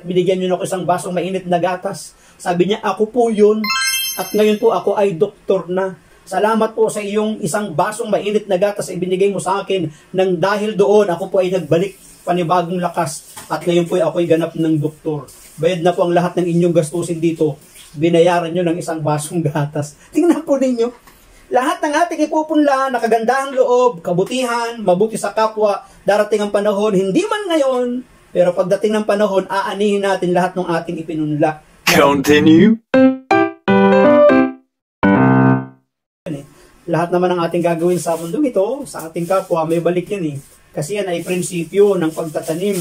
Binigyan niyo na ako isang basong mainit na gatas. Sabi niya, ako po yun. At ngayon po ako ay doktor na. Salamat po sa iyong isang basong mainit na gatas ay binigay mo sa akin nang dahil doon ako po ay nagbalik panibagong lakas. At ngayon po ako ay ganap ng doktor. Bayad na po ang lahat ng inyong gastusin dito. Binayaran nyo ng isang basong gatas. Tingnan po ninyo. Lahat ng ating ipupunla, nakagandahang loob, kabutihan, mabuti sa kapwa, darating ang panahon, hindi man ngayon, pero pagdating ng panahon, aanihin natin lahat ng ating ipinunla. Continue. Lahat naman ng ating gagawin sa mundong ito, sa ating kapwa, may balik yan eh. Kasi yan ay prinsipyo ng pagtatanim.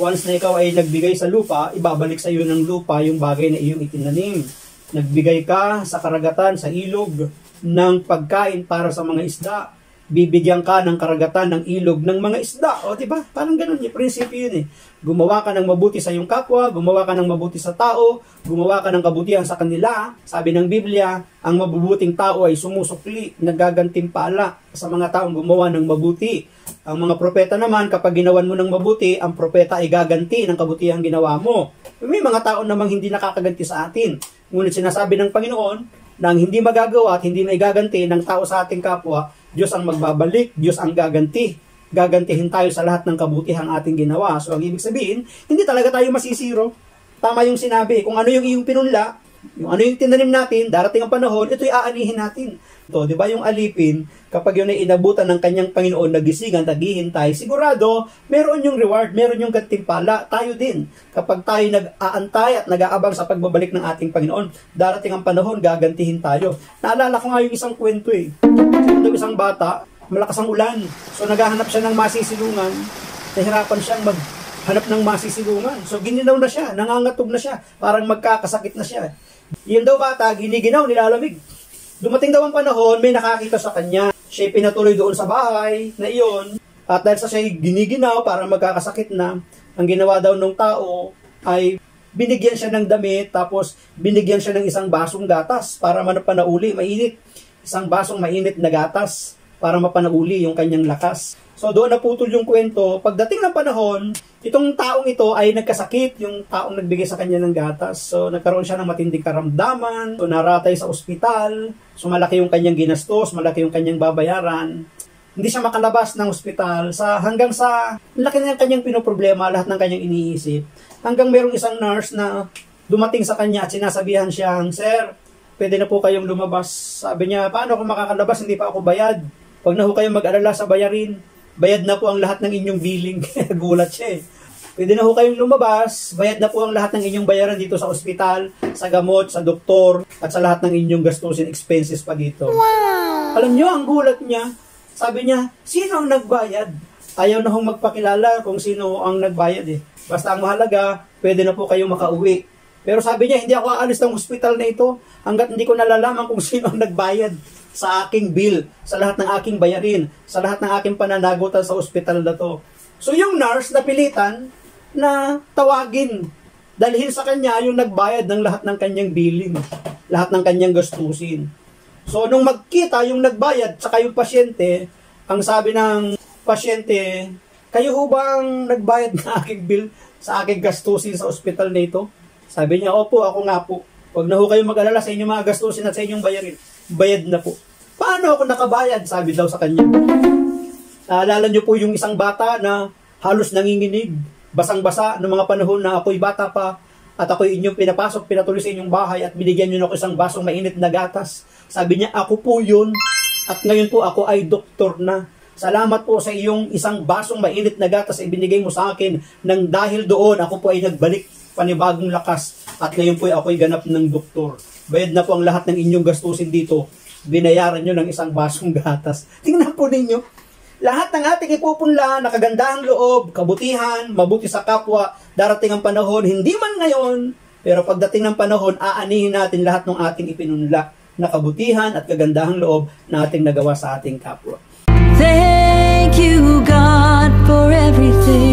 Once na ikaw ay nagbigay sa lupa, ibabalik sa iyo ng lupa yung bagay na iyong itinanim. Nagbigay ka sa karagatan, sa ilog, ng pagkain para sa mga isda. Bibigyan ka ng karagatan ng ilog ng mga isda. O diba? Parang ganun yung prinsipyo yun eh. Gumawa ka ng mabuti sa iyong kapwa, gumawa ka ng mabuti sa tao, gumawa ka ng kabutihan sa kanila. Sabi ng Biblia, ang mabubuting tao ay sumusukli, nagagantimpala sa mga taong gumawa ng mabuti. Ang mga propeta naman, kapag ginawan mo ng mabuti, ang propeta ay gaganti ng kabutihang ginawa mo. May mga tao namang hindi nakakaganti sa atin. Ngunit sinasabi ng Panginoon, na ang hindi magagawa at hindi na igaganti ng tao sa ating kapwa, Diyos ang magbabalik, Diyos ang gaganti. Gagantihin tayo sa lahat ng kabutihang ating ginawa. So, ang ibig sabihin, hindi talaga tayo masisiro. Tama yung sinabi, kung ano yung iyong pinunla, yung ano yung tinanim natin, darating ang panahon, ito'y aanihin natin. Ito, di ba yung alipin, kapag yun ay inabutan ng kanyang Panginoon, nagisingan, naghihintay, sigurado, meron yung reward, meron yung gantimpala. Tayo din, kapag tayo nag-aantay at nag-aabang sa pagbabalik ng ating Panginoon, darating ang panahon, gagantihin tayo. Naalala ko nga yung isang kwento eh. Yung isang bata, malakas ang ulan, so naghahanap siya ng masisilungan, nahirapan siyang maghanap ng masisilungan. So gininaw na siya, nangangatog na siya, parang magkakasakit na siya. Yun daw bata, giniginaw, nilalamig. Dumating daw ang panahon, may nakakita sa kanya. Siya'y pinatuloy doon sa bahay na iyon. At dahil sa siya'y giniginaw, parang magkakasakit na, ang ginawa daw ng tao ay binigyan siya ng damit, tapos binigyan siya ng isang basong gatas para mapanauli, mainit. Isang basong mainit na gatas para mapanauli yung kanyang lakas. So doon naputol yung kwento. Pagdating ng panahon, itong taong ito ay nagkasakit, yung taong nagbigay sa kanya ng gatas. So nagkaroon siya ng matinding karamdaman, so naratay sa ospital, so malaki yung kanyang ginastos, malaki yung kanyang babayaran. Hindi siya makalabas ng ospital hanggang sa laki ng kanyang pinoproblema, lahat ng kanyang iniisip. Hanggang merong isang nurse na dumating sa kanya at sinasabihan siyang, "Sir, pwede na po kayong lumabas." Sabi niya, "Paano ako makakalabas? Hindi pa ako bayad." "Huwag na ho kayong mag-alala sa bayarin. Bayad na po ang lahat ng inyong billing." Gulat siya eh. "Pwede na ho kayong lumabas. Bayad na po ang lahat ng inyong bayaran dito sa ospital, sa gamot, sa doktor, at sa lahat ng inyong gastusin, expenses pa dito." Wow! Alam niyo, ang gulat niya, sabi niya, "Sino ang nagbayad?" Ayaw na hong magpakilala kung sino ang nagbayad eh. Basta ang mahalaga, pwede na po kayong makauwi. Pero sabi niya, "Hindi ako aalis ng ospital na ito hanggat hindi ko nalalaman kung sino ang nagbayad sa aking bill, sa lahat ng aking bayarin, sa lahat ng aking pananagutan sa ospital na to." So yung nurse napilitan na tawagin, dalhin sa kanya yung nagbayad ng lahat ng kanyang billing, lahat ng kanyang gastusin. So nung magkita yung nagbayad saka yung pasyente, ang sabi ng pasyente, "Kayo ho bang nagbayad ng aking bill sa aking gastusin sa ospital na ito?" Sabi niya, "Opo, ako nga po. Huwag na ho kayong mag-alala sa inyong mga gastusin at sa inyong bayarin. Bayad na po." "Paano ako nakabayad?" sabi daw sa kanya. Naalala niyo po yung isang bata na halos nanginginig, basang-basa noong mga panahon na ako'y bata pa at ako'y inyong pinapasok, pinatuloy sa inyong bahay at binigyan niyo ako isang basong mainit na gatas. Sabi niya, "Ako po yun. At ngayon po ako ay doktor na. Salamat po sa iyong isang basong mainit na gatas ay binigay mo sa akin nang dahil doon ako po ay nagbalik panibagong lakas at ngayon po ako'y ganap ng doktor. Bayad na po ang lahat ng inyong gastusin dito. Binayaran nyo ng isang basong gatas." Tingnan po ninyo. Lahat ng ating ipupunla, nakagandahang loob, kabutihan, mabuti sa kapwa, darating ang panahon, hindi man ngayon, pero pagdating ng panahon, aanihin natin lahat ng ating ipinunla na kabutihan at kagandahang loob na ating nagawa sa ating kapwa. Thank you, God, for everything.